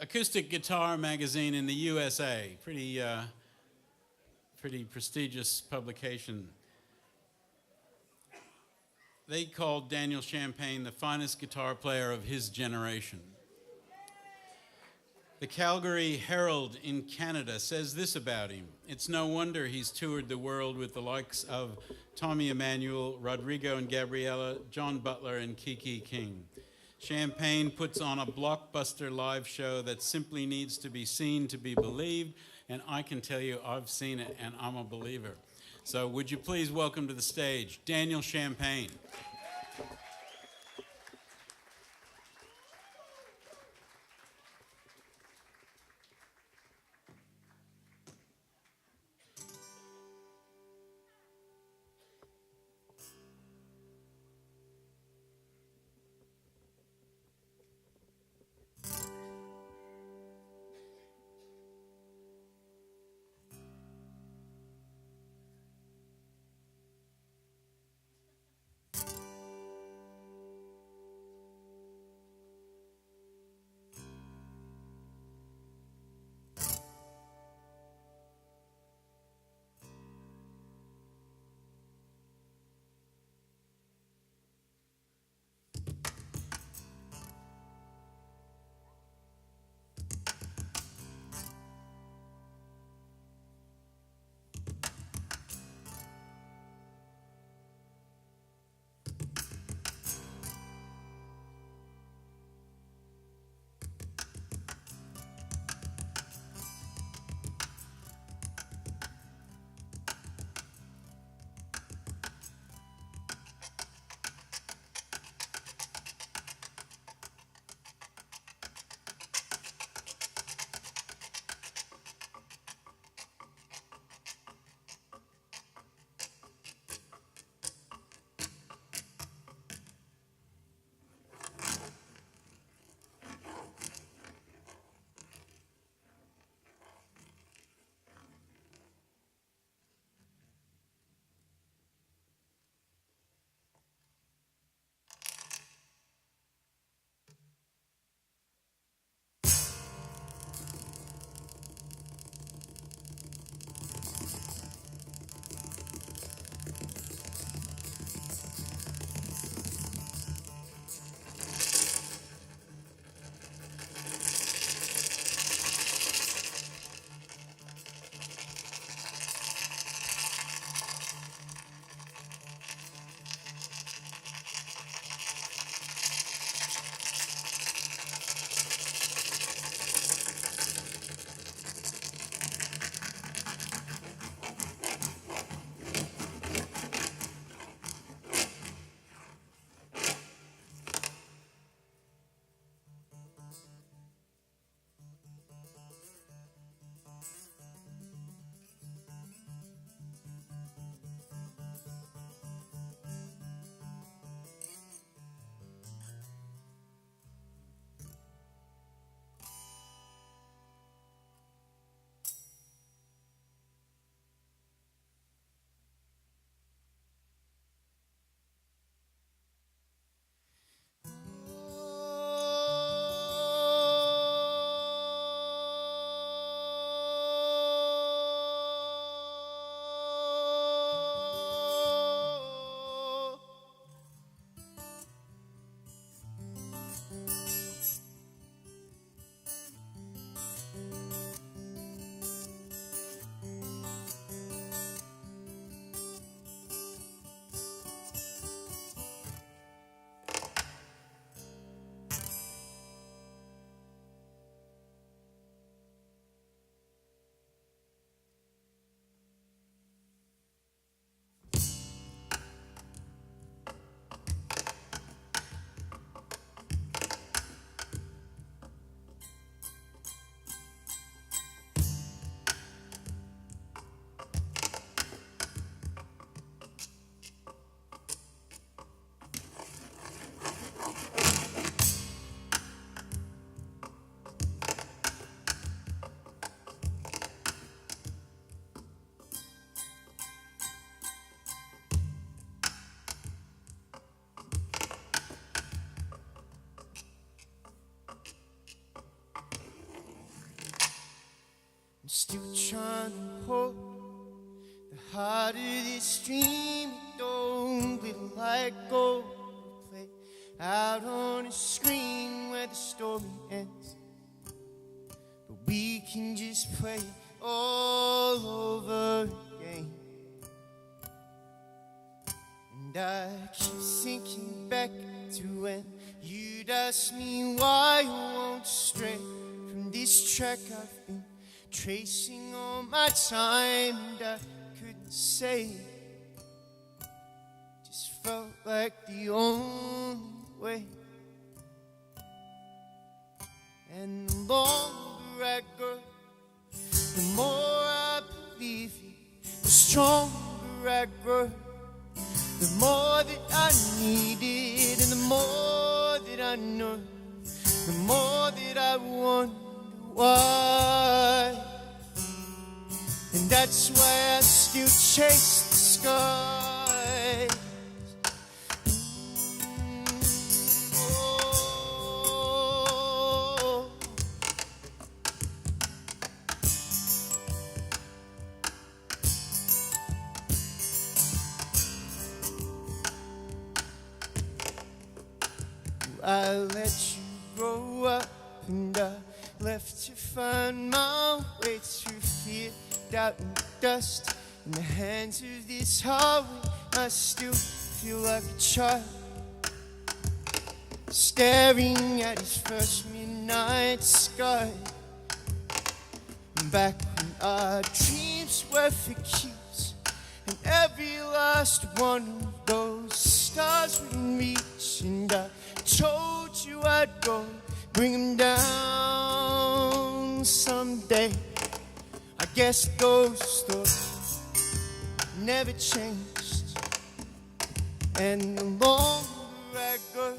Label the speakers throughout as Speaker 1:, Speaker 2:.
Speaker 1: acoustic guitar magazine in the USA. Pretty prestigious publication. They called Daniel Champagne the finest guitar player of his generation. The Calgary Herald in Canada says this about him: "It's no wonder he's toured the world with the likes of Tommy Emmanuel, Rodrigo and Gabriella, John Butler and Kiki King. Champagne puts on a blockbuster live show that simply needs to be seen to be believed, and I can tell you I've seen it and I'm a believer." So would you please welcome to the stage Daniel Champagne.
Speaker 2: still trying to hold the heart of this dream. It don't glitter like gold. Play out on a screen where the story ends, but we can just play it all over again. And I keep thinking back to when you'd ask me why I won't stray from this track I've been tracing all my time, and I couldn't say. Just felt like the only way. And the longer I go, the more I believe it, the stronger I grow. The more that I need it, and the more that I know, the more that I wonder why. And that's why I still chase the sky. I let you grow up, and I left to find my way through fear, doubt, and dust. In the hands of this highway, I still feel like a child, staring at his first midnight sky. Back when our dreams were for keeps, and every last one of those stars within reach, and I told you I'd go bring them down someday. I guess those stories never changed. And the longer I go,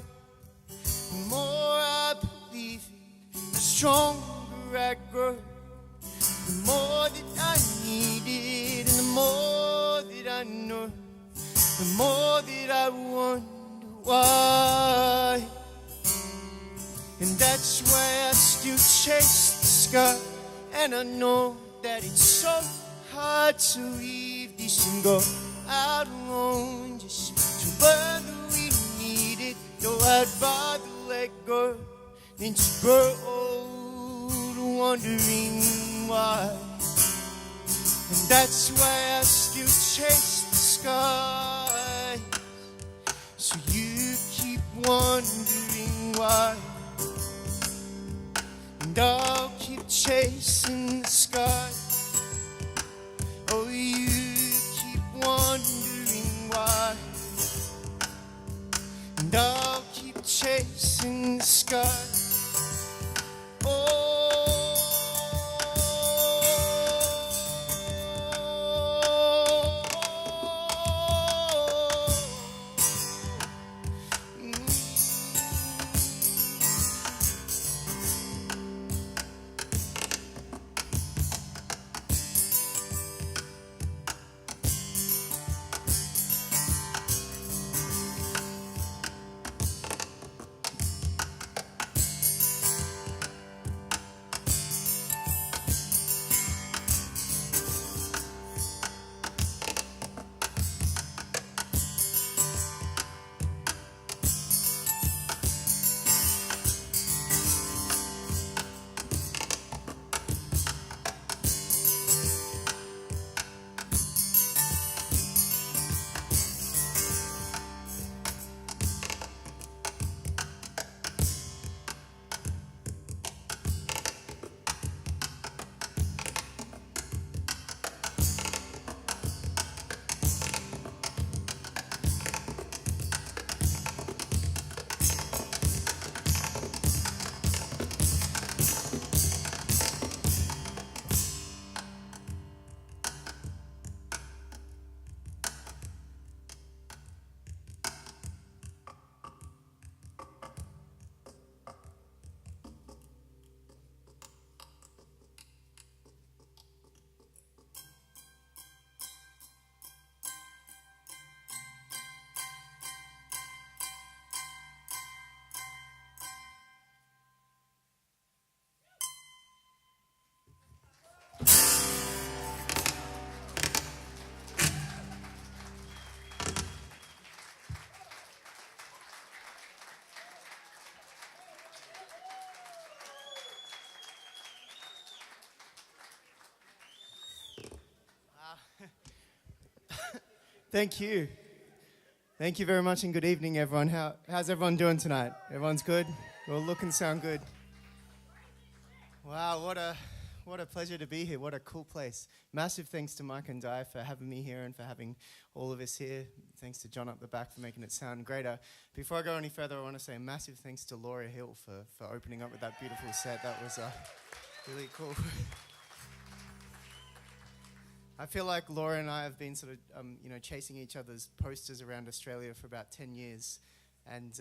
Speaker 2: the more I believe it, the stronger I grow. The more that I need it, and the more that I know, the more that I wonder why. And that's why I still chase the sky. And I know that it's so hard to leave this and go out alone, just to learn that we need it. Though I'd rather let go than to grow old wondering why. And that's why I still chase the sky. So you keep wondering why, and I'll keep chasing the sky. Oh, you keep wondering why, and I'll keep chasing the sky. Oh, Thank you. Thank you very much and good evening, everyone. How's everyone doing tonight? Everyone's good? Well, look and sound good. Wow, what a pleasure to be here. What a cool place. Massive thanks to Mike and Di for having me here and for having all of us here. Thanks to John up the back for making it sound greater. Before I go any further, I want to say a massive thanks to Laura Hill for opening up with that beautiful set. That was really cool. I feel like Laura and I have been sort of, chasing each other's posters around Australia for about 10 years. And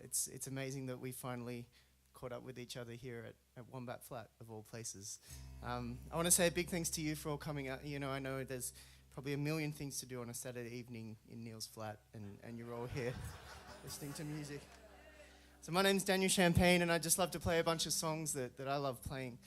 Speaker 2: it's amazing that we finally caught up with each other here at Wombat Flat, of all places. I want to say a big thanks to you for all coming out. I know there's probably a million things to do on a Saturday evening in Neil's flat, and you're all here listening to music. So my name's Daniel Champagne, and I just love to play a bunch of songs that I love playing.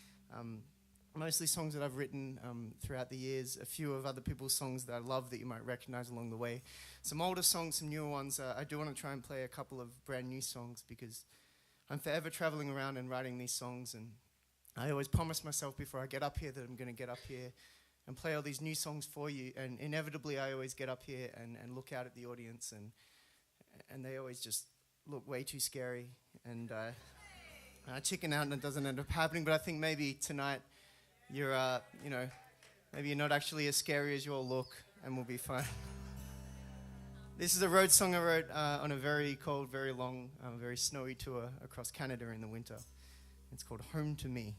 Speaker 2: Mostly songs that I've written throughout the years, a few of other people's songs that I love that you might recognize along the way. Some older songs, some newer ones. I do want to try and play a couple of brand new songs because I'm forever traveling around and writing these songs, and I always promise myself before I get up here that I'm going to get up here and play all these new songs for you, and inevitably I always get up here and look out at the audience, and they always just look way too scary, and I chicken out and it doesn't end up happening. But I think maybe tonight you're, maybe you're not actually as scary as you all look, and we'll be fine. This is a road song I wrote on a very cold, very long, very snowy tour across Canada in the winter. It's called Home to Me.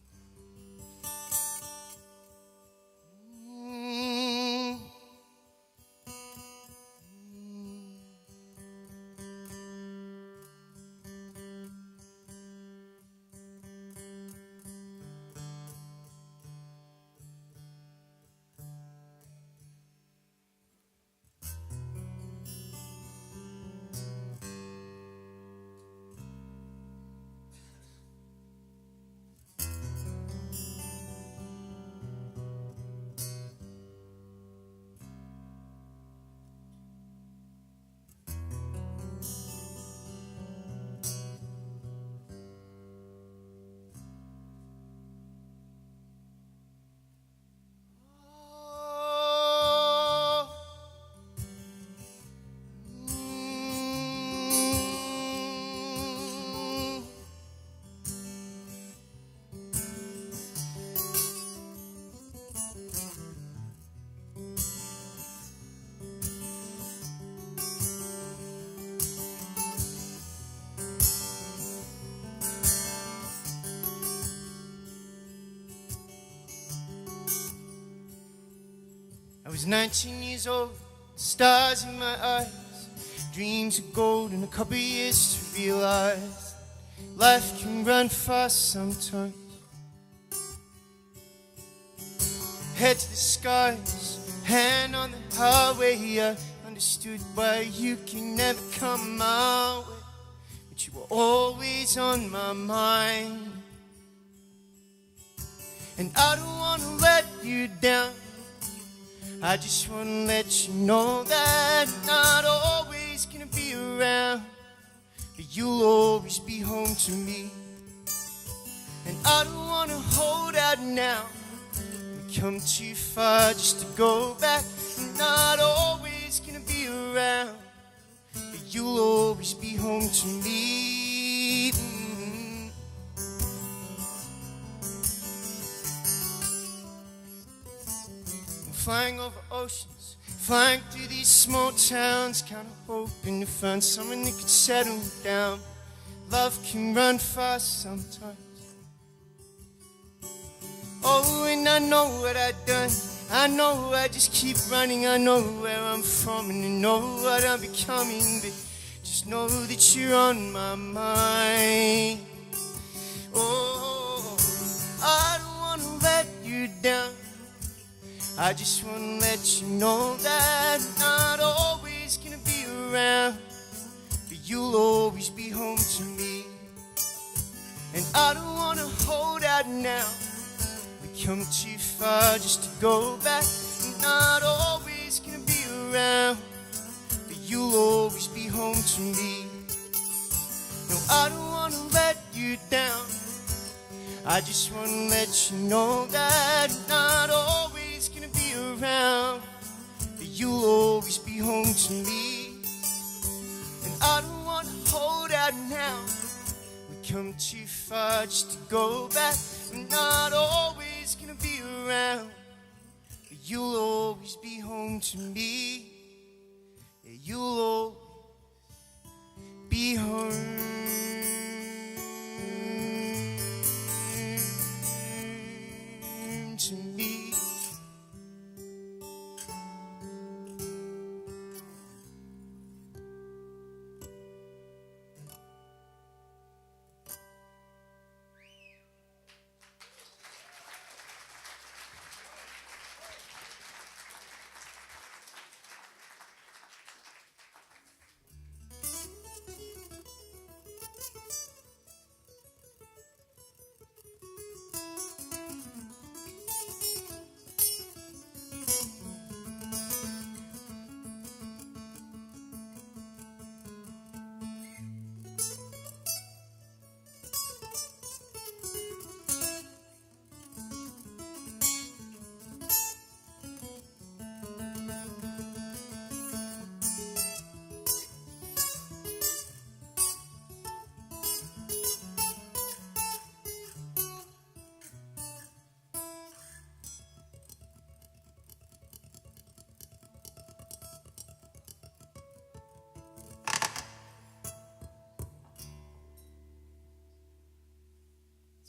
Speaker 2: I was 19 years old, stars in my eyes, dreams of gold and a couple of years to realize life can run fast sometimes. Head to the skies, hand on the highway. I understood why you can never come my way, but you were always on my mind. And I don't want to let you down. I just want to let you know that I'm not always going to be around, but you'll always be home to me. And I don't want to hold out now. We come too far just to go back. I'm not always going to be around, but you'll always be home to me. Flying over oceans, flying through these small towns, kind of hoping to find someone that could settle down. Love can run fast sometimes. Oh, and I know what I've done. I know I just keep running. I know where I'm from and I know what I'm becoming, but just know that you're on my mind. Oh, I don't want to let you down. I just want to let you know that I'm not always going to be around, but you'll always be home to me. And I don't want to hold out now. We come too far just to go back. I'm not always going to be around, but you'll always be home to me. No, I don't want to let you down. I just want to let you know that I'm not always going to be around, but you'll always be be home to me. And I don't want to hold out now. We come too far just to go back. We're not always gonna be around, but you'll always be home to me. Yeah, you'll always be home to me.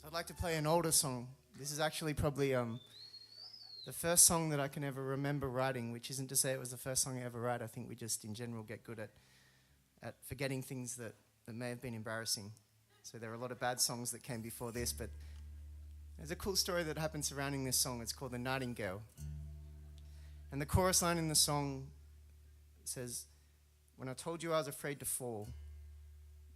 Speaker 2: So I'd like to play an older song. This is actually probably the first song that I can ever remember writing, which isn't to say it was the first song I ever write. I think we just in general get good at forgetting things that may have been embarrassing. So there are a lot of bad songs that came before this, but there's a cool story that happened surrounding this song. It's called the Nightingale. And the chorus line in the song says, "When I told you I was afraid to fall,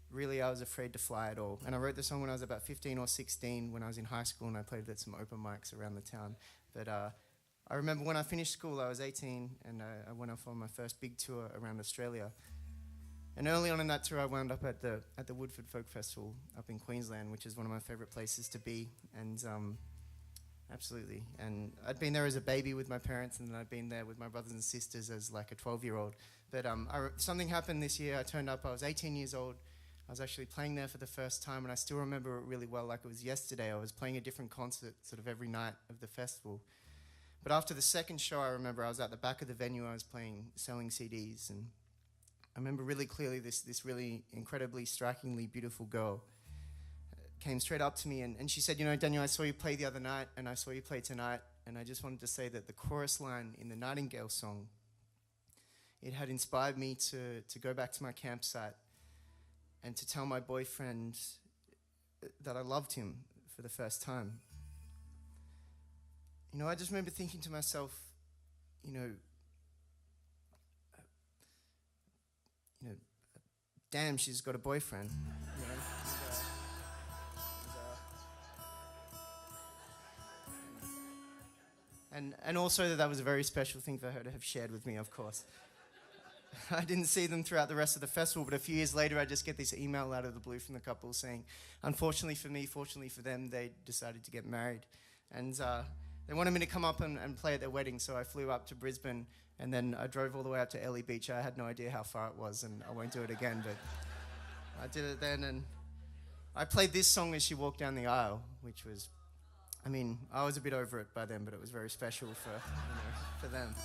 Speaker 2: really I was afraid to fly at all." And I wrote the song when I was about 15 or 16 when I was in high school, and I played it at some open mics around the town. But I remember when I finished school, I was 18, and I went off on my first big tour around Australia. And early on in that tour, I wound up at the Woodford Folk Festival up in Queensland, which is one of my favourite places to be. And absolutely. And I'd been there as a baby with my parents, and then I'd been there with my brothers and sisters as like a 12-year-old. But something happened this year. I turned up. I was 18 years old. I was actually playing there for the first time, and I still remember it really well, like it was yesterday. I was playing a different concert sort of every night of the festival. But after the second show, I remember I was at the back of the venue. I was selling CDs, and I remember really clearly this really incredibly, strikingly beautiful girl came straight up to me, and she said, "You know, Daniel, I saw you play the other night, and I saw you play tonight, and I just wanted to say that the chorus line in the Nightingale song, it had inspired me to go back to my campsite and to tell my boyfriend that I loved him for the first time." You know, I just remember thinking to myself, you know, damn, she's got a boyfriend. You know? And also that was a very special thing for her to have shared with me, of course. I didn't see them throughout the rest of the festival, but a few years later I just get this email out of the blue from the couple saying, unfortunately for me, fortunately for them, they decided to get married. And they wanted me to come up and play at their wedding, so I flew up to Brisbane, and then I drove all the way up to Ellie Beach. I had no idea how far it was, and I won't do it again, but I did it then, and I played this song as she walked down the aisle, which was, I mean, I was a bit over it by then, but it was very special for them.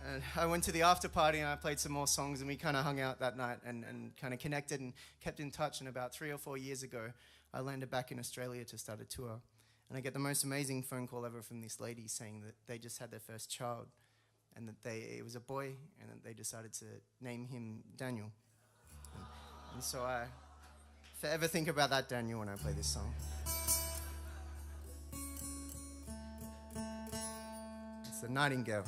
Speaker 2: And I went to the after party and I played some more songs, and we kind of hung out that night and kind of connected and kept in touch. And about 3 or 4 years ago, I landed back in Australia to start a tour. And I get the most amazing phone call ever from this lady saying that they just had their first child, and that it was a boy, and that they decided to name him Daniel. And so I forever think about that Daniel when I play this song. It's the Nightingale.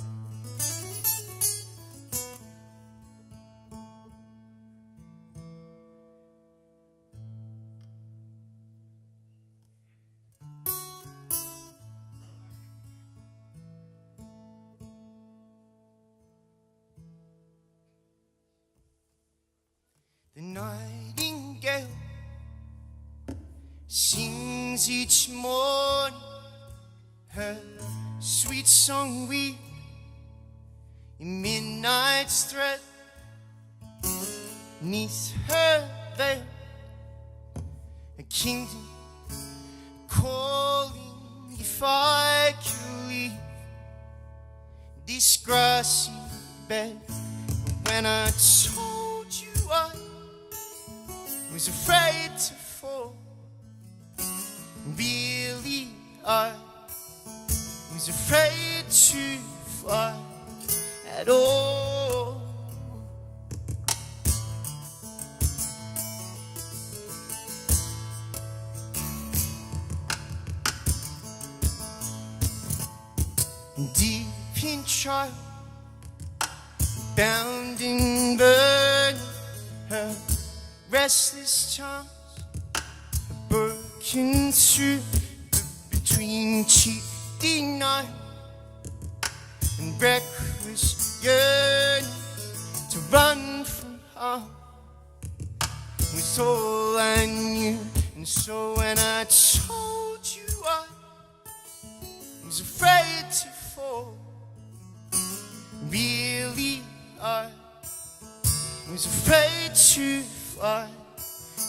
Speaker 2: The nightingale sings each morning her sweet song we in midnight's thread, 'neath her veil, a kingdom calling. If I could leave this grassy bed, but when I told you I was afraid to fall, really I was afraid to fly at all. Deep in trial, bound in burning, her restless charms broken through between cheap denial and reckless yearning to run from harm was all I knew. And so when I told you I was afraid to fall, really I was afraid to fly.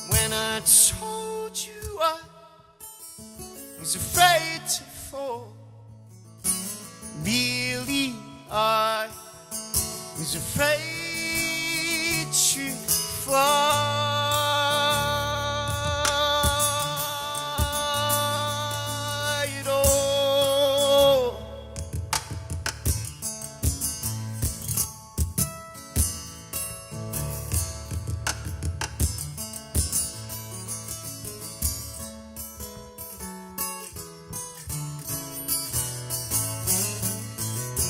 Speaker 2: When I told you I was afraid to fall, really I was afraid to fly. At all.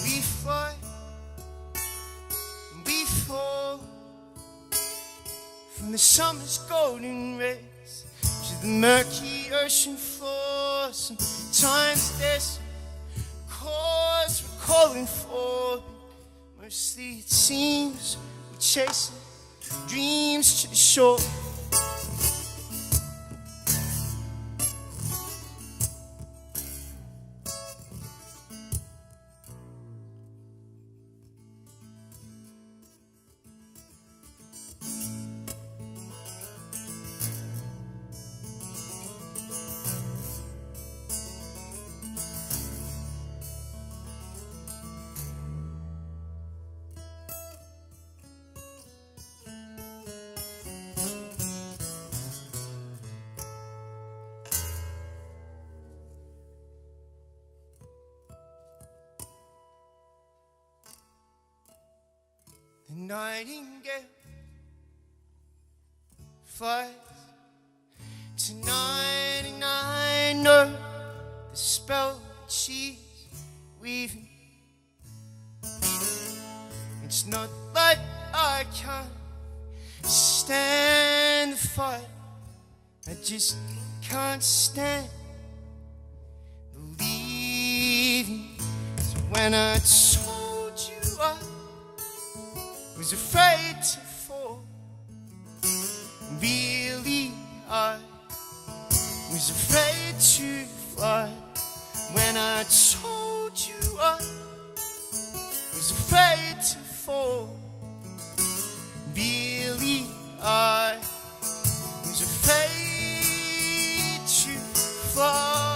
Speaker 2: We fly, we fall from the summer's golden rays to the murky ocean floor. Sometimes there's a cause we're calling for, but mostly it seems we're chasing dreams to the shore. The nightingale flies tonight, and I know the spell that she's weaving. It's not like I can't stand the fight, I just can't stand the leaving. So when I told you I was afraid to fall, really I was afraid to fly. When I told you I was afraid to fall, really I was afraid to fly.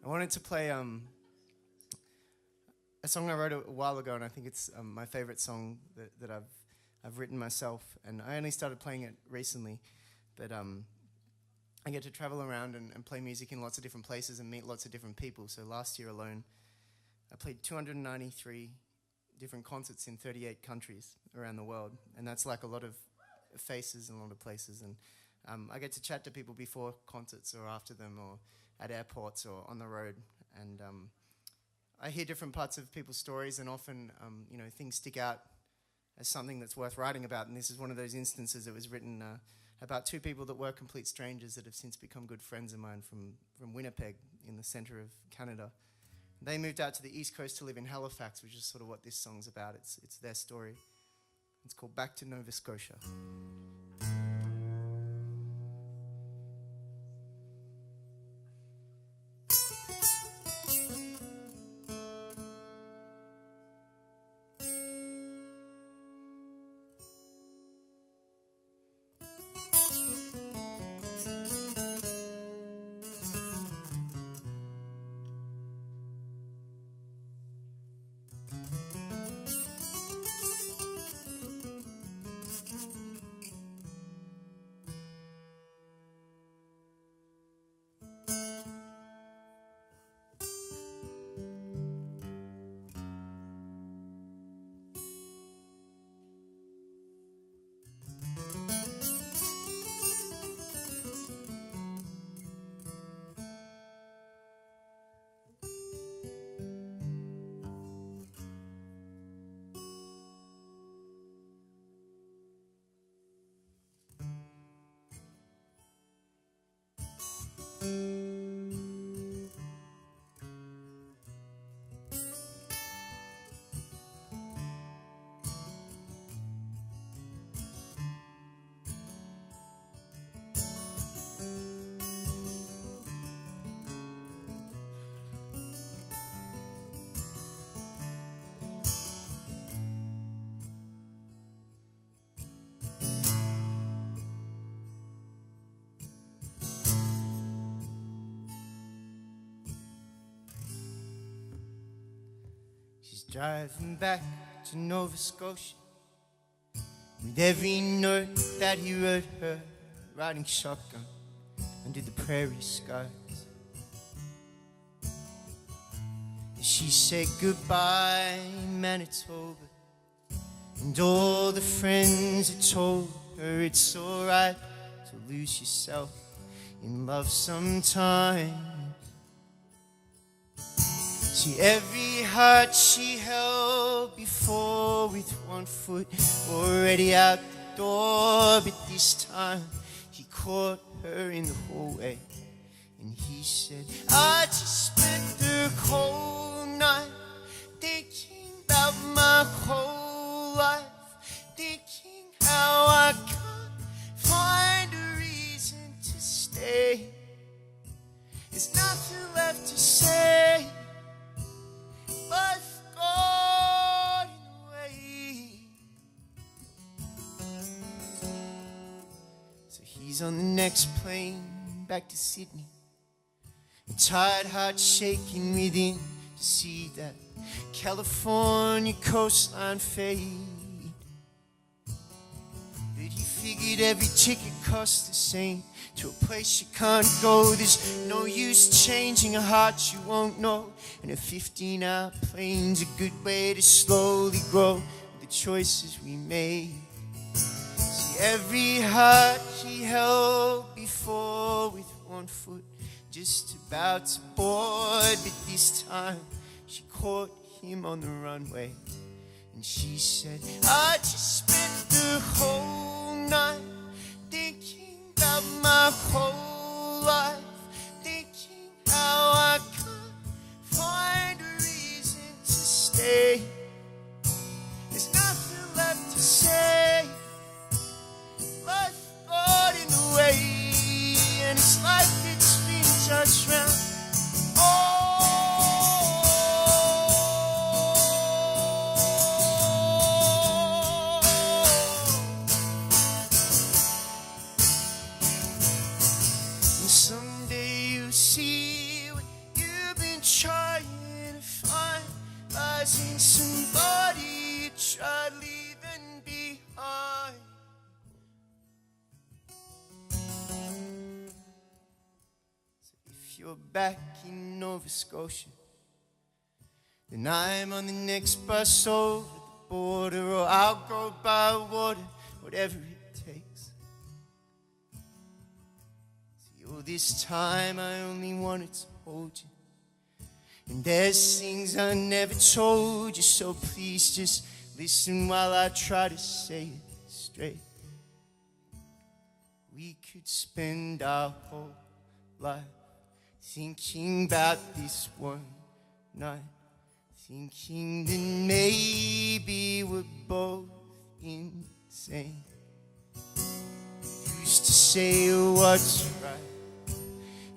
Speaker 2: I wanted to play a song I wrote a while ago, and I think it's my favorite song that I've written myself. And I only started playing it recently, but I get to travel around and play music in lots of different places and meet lots of different people. So last year alone, I played 293 different concerts in 38 countries around the world. And that's like a lot of faces and a lot of places. And I get to chat to people before concerts or after them or at airports or on the road. And I hear different parts of people's stories, and often, things stick out as something that's worth writing about. And this is one of those instances. It was written about two people that were complete strangers that have since become good friends of mine from Winnipeg in the centre of Canada. They moved out to the East Coast to live in Halifax, which is sort of what this song's about. It's their story. It's called Back to Nova Scotia. Driving back to Nova Scotia with every note that he wrote her, riding shotgun under the prairie skies. She said goodbye, Manitoba, and all the friends had told her it's alright to lose yourself in love sometimes. See, every heart she held before with one foot already out the door, but this time he caught her in the hallway and he said, I just spent the whole night thinking about my whole life, thinking how I can't find a reason to stay. There's nothing left to say. Life got in the way. So he's on the next plane back to Sydney, a tired heart shaking within to see that California coastline fade. But he figured every ticket cost the same, to a place you can't go. There's no use changing a heart you won't know, and a 15-hour plane's a good way to slowly grow with the choices we made. See, every heart he held before with one foot just about to board, but this time she caught him on the runway and she said, I just spent the whole night thinking about my whole life, thinking how I can't find a reason to stay. There's nothing left to say. Life got in the way, and it's like it's been touched round. you're back in Nova Scotia, then I'm on the next bus over the border, or I'll go by water, whatever it takes. See, oh, this time I only wanted to hold you, and there's things I never told you, so please just listen while I try to say it straight. We could spend our whole life thinking about this one night, thinking that maybe we're both insane. Used to say what's right,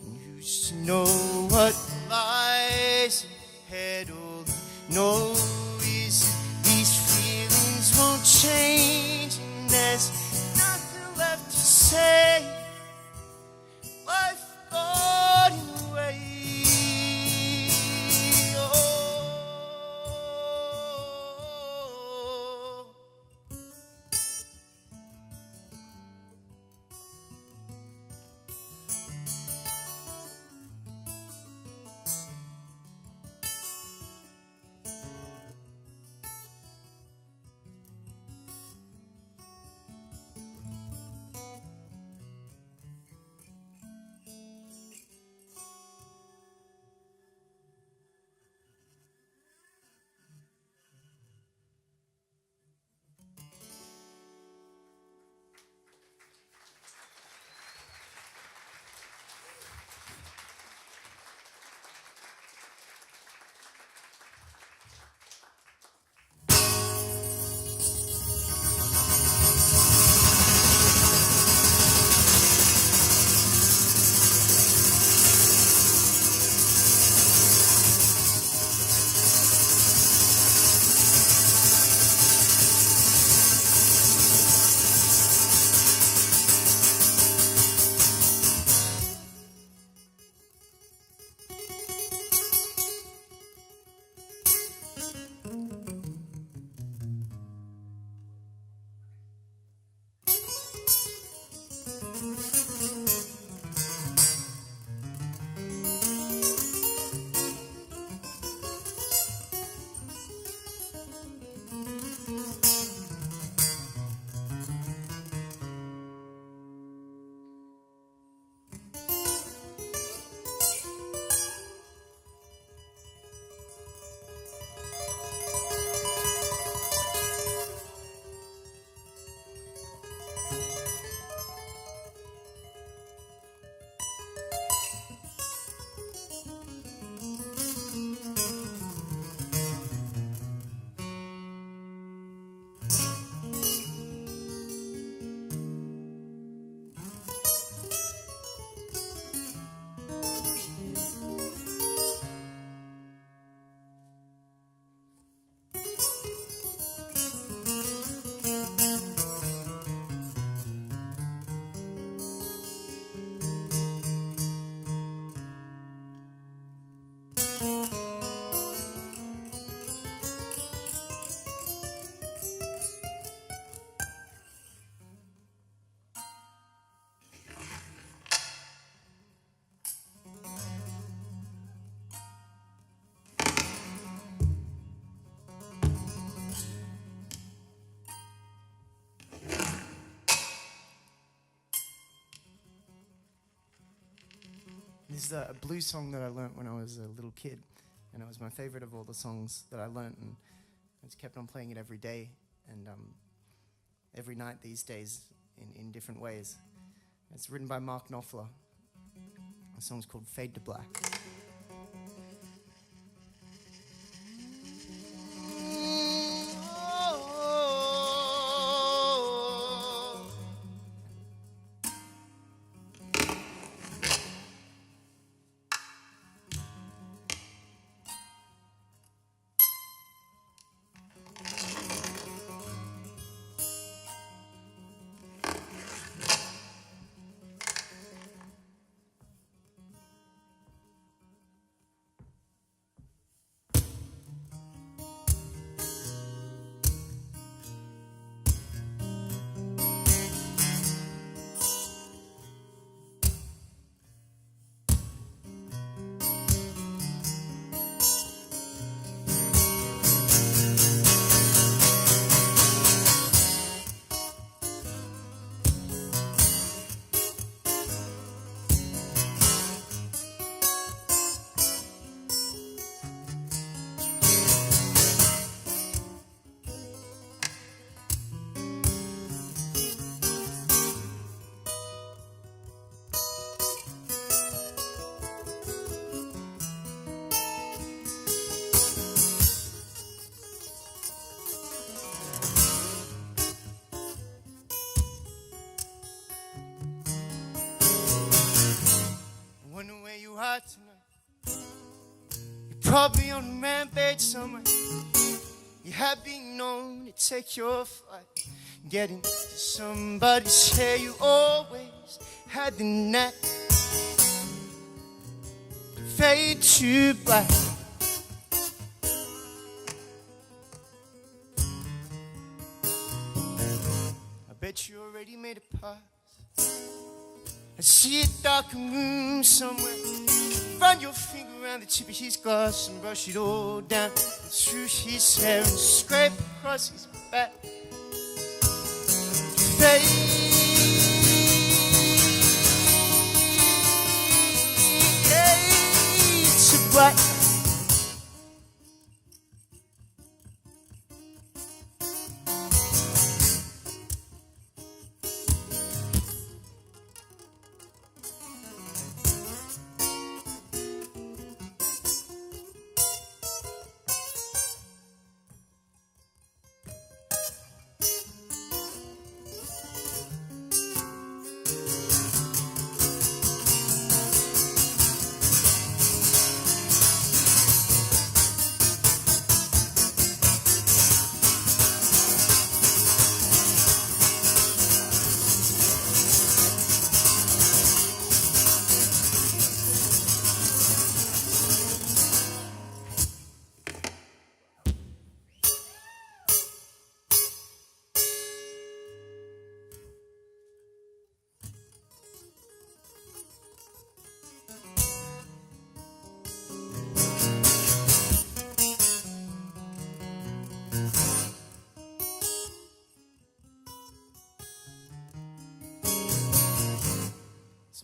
Speaker 2: and used to know what lies ahead. All I know is that these feelings won't change, and there's nothing left to say. Life got in the way. This is a blues song that I learnt when I was a little kid, and it was my favorite of all the songs that I learnt, and I just kept on playing it every day and every night these days in different ways. It's written by Mark Knopfler. The song's called Fade to Black. probably on a rampage somewhere. You have been known to take your flight, get into somebody's hair. You always had the knack to fade to black. I bet you already made a pass. I see a dark room somewhere. Run your finger around the tip of his glass and brush it all down through his hair and scrape across his back. Fade to black.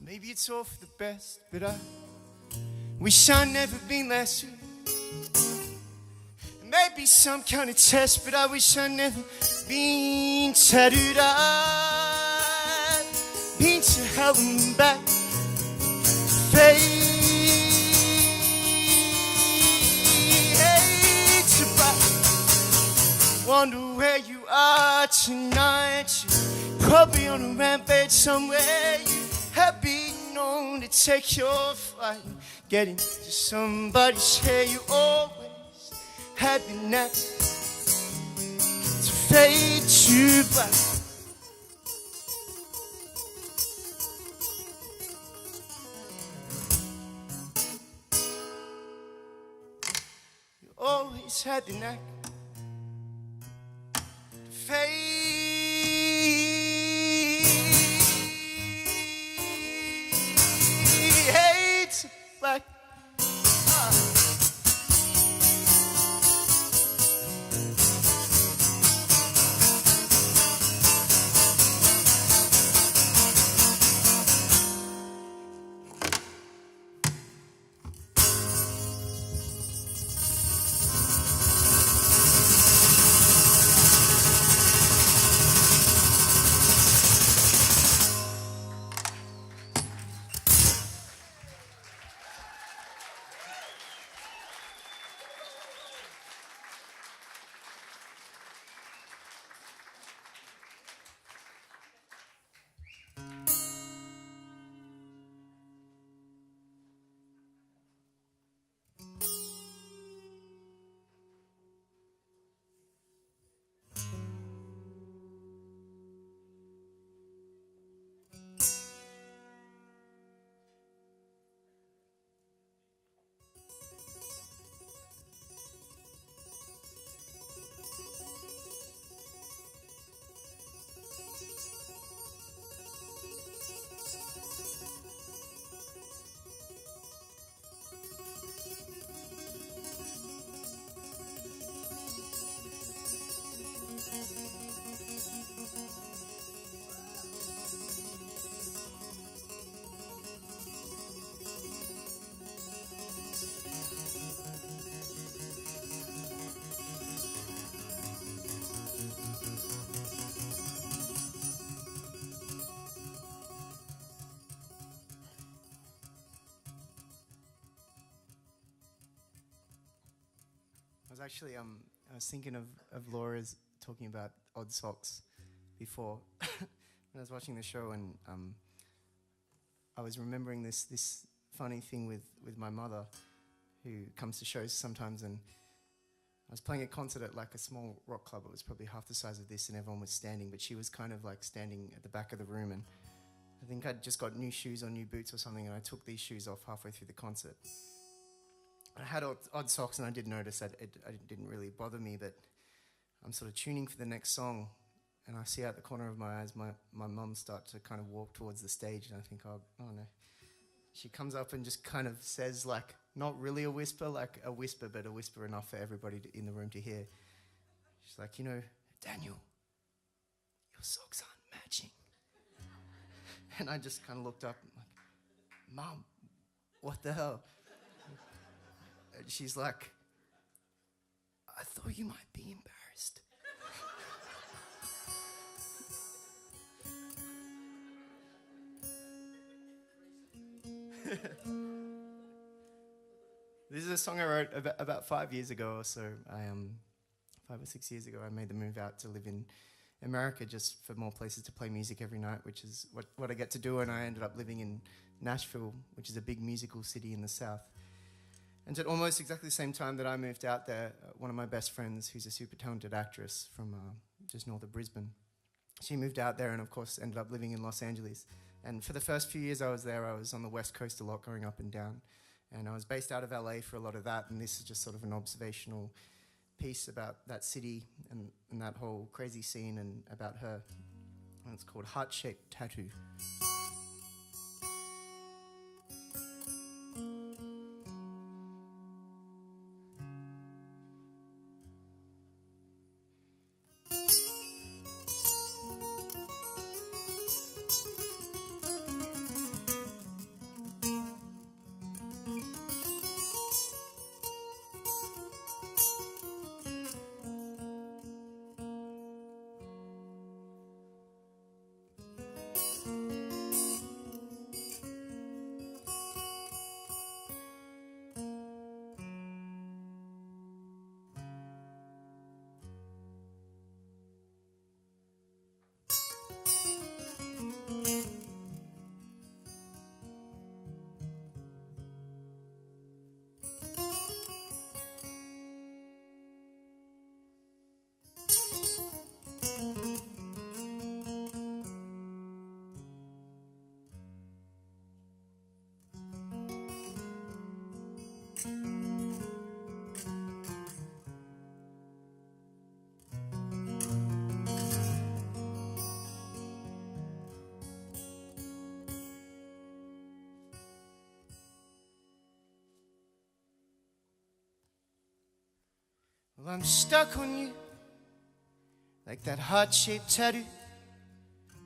Speaker 2: Maybe it's all for the best, but I wish I'd never been less. Maybe some kind of test, but I wish I'd never been tattooed. I've been to hell and back. Fade to black. Wonder where you are tonight. You're probably on a rampage somewhere. You have been known to take your flight, get into somebody's hair. You always had the knack to fade to black. You always had the knack to fade black. I was thinking of Laura's talking about odd socks before when I was watching the show, and I was remembering this funny thing with my mother, who comes to shows sometimes, and I was playing a concert at like a small rock club. It was probably half the size of this, and everyone was standing, but she was kind of like standing at the back of the room, and I think I'd just got new shoes or new boots or something, and I took these shoes off halfway through the concert. I had odd socks, and I did notice that it didn't really bother me, but I'm sort of tuning for the next song, and I see out the corner of my eyes my mum start to kind of walk towards the stage, and I think, oh no. She comes up and just kind of says, like, not really a whisper, like a whisper, but a whisper enough for everybody in the room to hear. She's like, Daniel, your socks aren't matching. And I just kind of looked up and like, Mum, what the hell? And she's like, I thought you might be embarrassed. This is a song I wrote about 5 years ago or so. 5 or 6 years ago, I made the move out to live in America just for more places to play music every night, which is what I get to do, and I ended up living in Nashville, which is a big musical city in the South. And at almost exactly the same time that I moved out there, one of my best friends, who's a super talented actress from just north of Brisbane, she moved out there and, of course, ended up living in Los Angeles. And for the first few years I was there, I was on the West Coast a lot, going up and down. And I was based out of LA for a lot of that, and this is just sort of an observational piece about that city and that whole crazy scene and about her. And it's called Heart-Shaped Tattoo. Well, I'm stuck on you, like that heart-shaped tattoo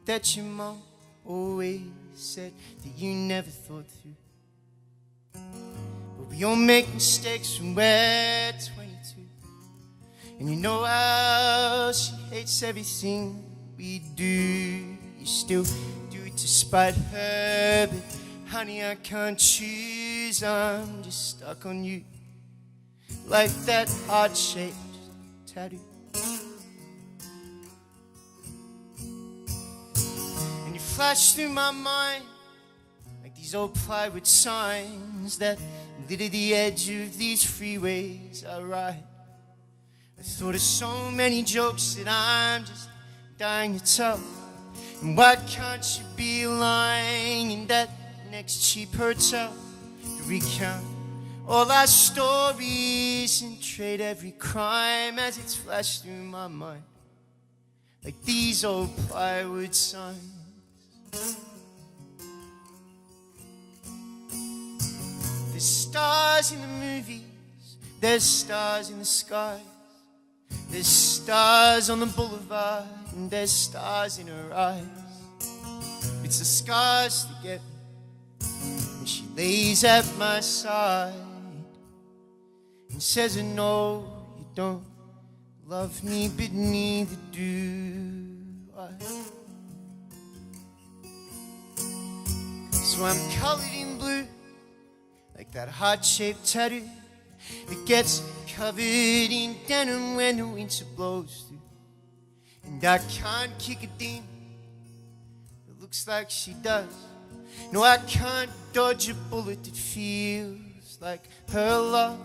Speaker 2: that your mom always said that you never thought through. But we all make mistakes when we're 22, and you know how she hates everything we do. You still do it to spite her, but honey, I can't choose. I'm just stuck on you, like that heart-shaped tattoo. And you flash through my mind like these old plywood signs that litter the edge of these freeways I ride. I thought of so many jokes that I'm just dying to tell. And why can't you be lying in that next cheap hotel to recount all our stories and trade every crime as it's flashed through my mind like these old plywood signs. There's stars in the movies, there's stars in the skies, there's stars on the boulevard, and there's stars in her eyes. It's the scars that get me when she lays at my side and says, no, you don't love me, but neither do I. So I'm colored in blue, like that heart-shaped tattoo that gets covered in denim when the winter blows through. And I can't kick a demon that looks like she does. No, I can't dodge a bullet that feels like her love.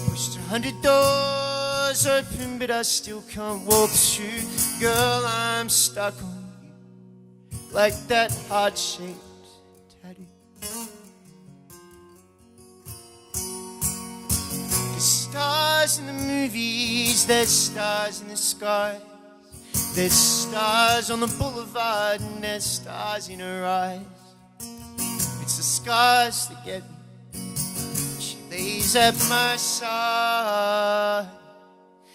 Speaker 2: Pushed 100 doors open, but I still can't walk through. Girl, I'm stuck on you, like that heart-shaped tattoo. There's stars in the movies, there's stars in the sky. There's stars on the boulevard and there's stars in her eyes. It's the scars that get me. She lays at my side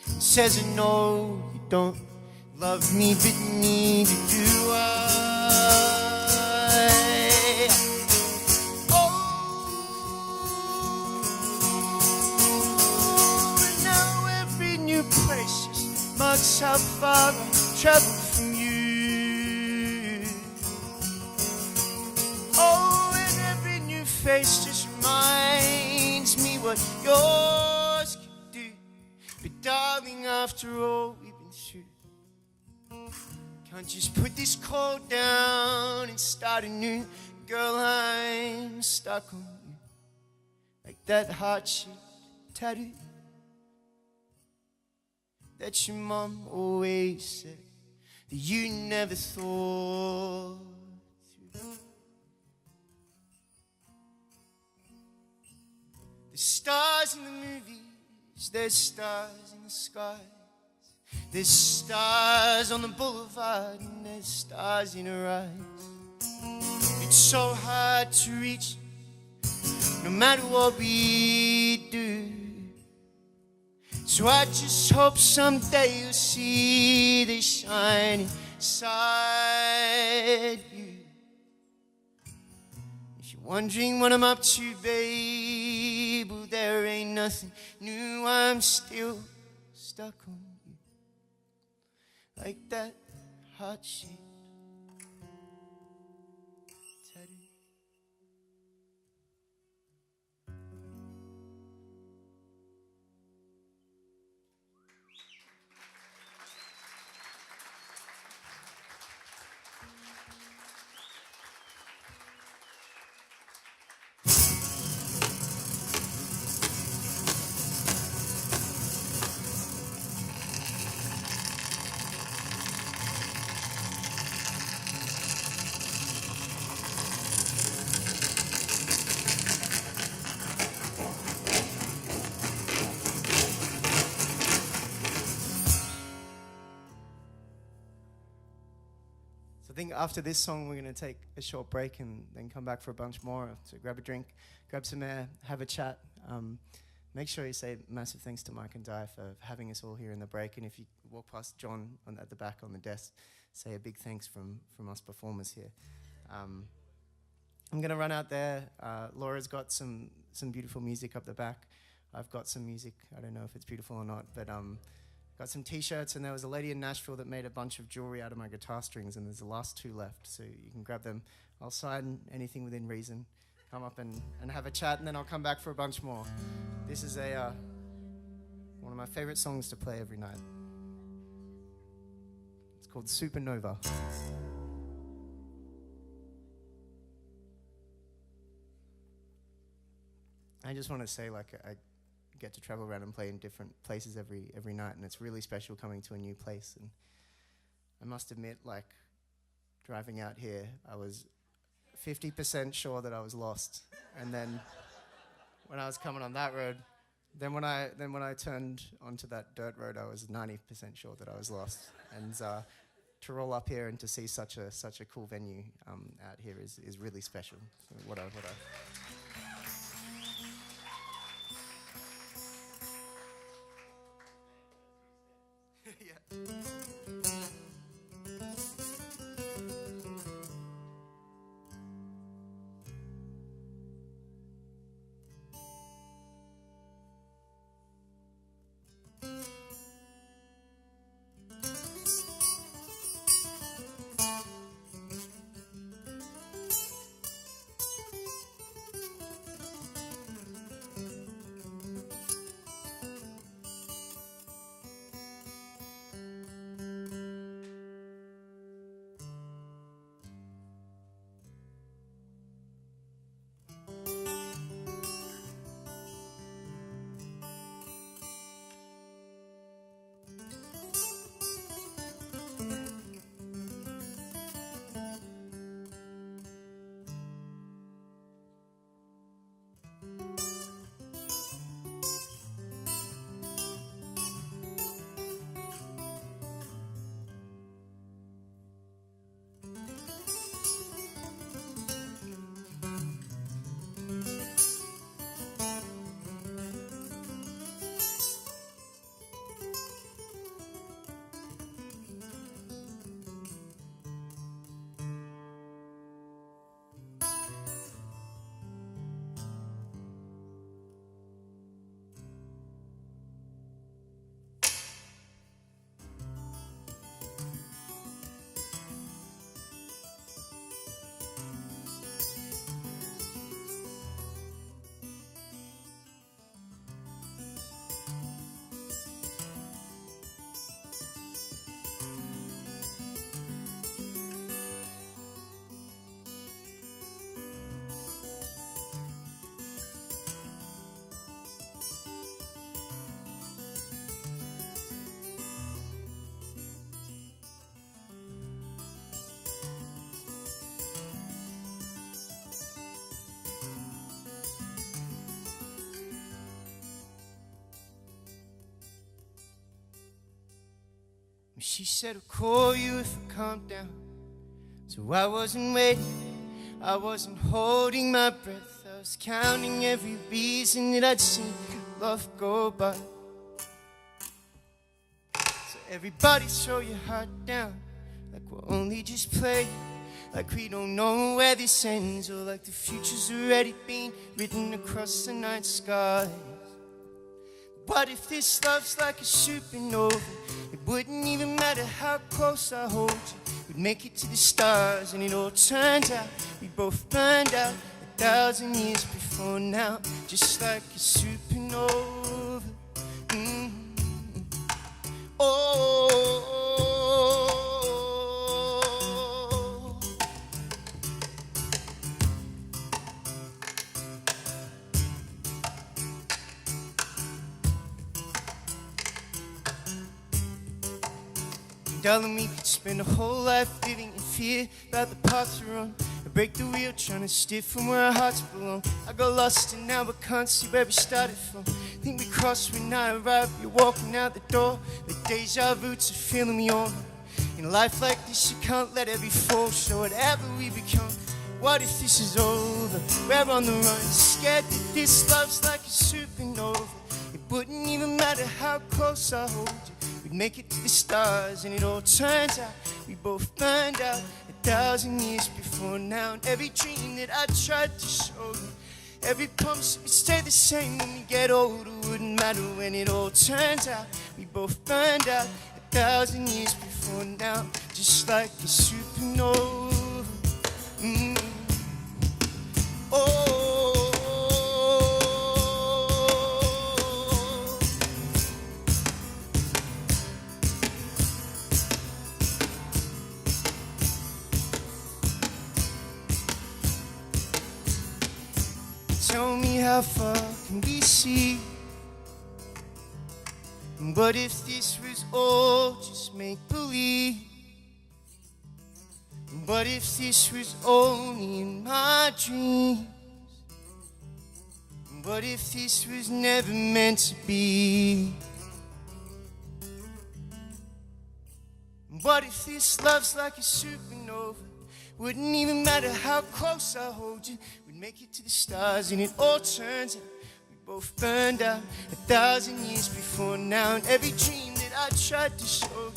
Speaker 2: and says, I know you don't love me, but neither do I. Oh, and now every new place just marks how far I travel from you. Oh, and every new face just reminds me what yours can do. But darling, after all we've been through, can't just put this cold down and start anew. Girl, I'm stuck on you, like that heart-shaped tattoo that your mom always said that you never thought through. There's stars in the movies, there's stars in the skies. There's stars on the boulevard and there's stars in her eyes. It's so hard to reach, no matter what we do. So I just hope someday you'll see the shine inside you. If you're wondering what I'm up to, babe, well, there ain't nothing new. I'm still stuck on you, like that heart-shaped tattoo. I think after this song, we're going to take a short break and then come back for a bunch more. So grab a drink, grab some air, have a chat. Make sure you say massive thanks to Mike and Di for having us all here in the break. And if you walk past John at the back on the desk, say a big thanks from us performers here. I'm going to run out there. Laura's got some beautiful music up the back. I've got some music. I don't know if it's beautiful or not, but got some T-shirts, and there was a lady in Nashville that made a bunch of jewelry out of my guitar strings, and there's the last 2 left, so you can grab them. I'll sign anything within reason. Come up and have a chat, and then I'll come back for a bunch more. This is one of my favorite songs to play every night. It's called Supernova. I just want to say, I get to travel around and play in different places every night, and it's really special coming to a new place. And I must admit, driving out here, I was 50% sure that I was lost, and then when I was coming on that road, then when I turned onto that dirt road, I was 90% sure that I was lost. And to roll up here and to see such a cool venue out here is really special. So what I She said, I'll call you if I calm down. So I wasn't waiting, I wasn't holding my breath. I was counting every reason that I'd seen love go by. So everybody throw your heart down, like we're only just playing, like we don't know where this ends, or like the future's already been written across the night sky. What if this love's like a supernova? It wouldn't even matter how close I hold you. We'd make it to the stars, and it all turned out we both burned out 1,000 years before now, just like a supernova. Oh. Darling, we could spend a whole life living in fear about the path we're on. I break the wheel trying to steer from where our hearts belong. I got lost and now I can't see where we started from. Think we crossed when I arrived, you're walking out the door. The deja vu's are feeling me on. In a life like this you can't let it be false. So whatever we become, what if this is over? We're on the run, scared that this love's like a supernova. It wouldn't even matter how close I hold you. We'd make it to the stars, and it all turns out we both burned out 1,000 years before now. And every dream that I tried to show you, every promise would stay the same when we get older. Wouldn't matter when it all turns out we both burned out 1,000 years before now, just like a supernova. Oh. Tell me how far can we see? What if this was all just make-believe? What if this was only in my dreams? What if this was never meant to be? What if this love's like a supernova? Wouldn't even matter how close I hold you. We'd make it to the stars, and it all turns out we both burned out 1,000 years before now. And every dream that I tried to show you,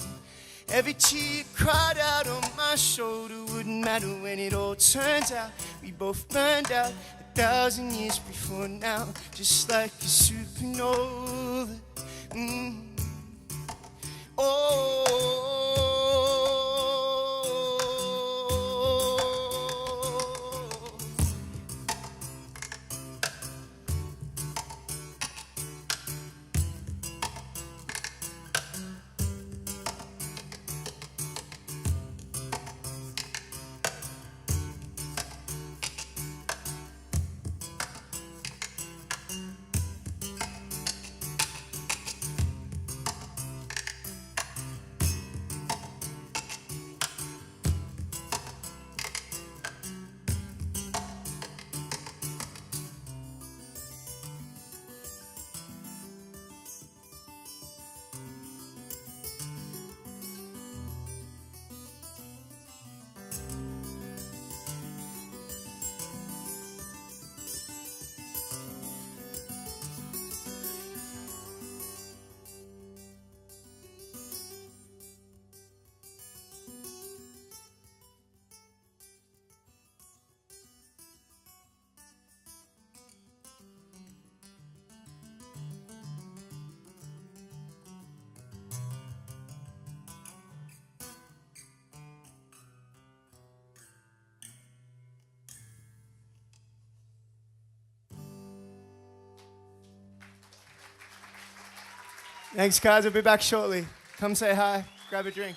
Speaker 2: every tear you cried out on my shoulder, wouldn't matter when it all turns out we both burned out 1,000 years before now, just like a supernova. Oh. Thanks, guys. I'll be back shortly. Come say hi, grab a drink.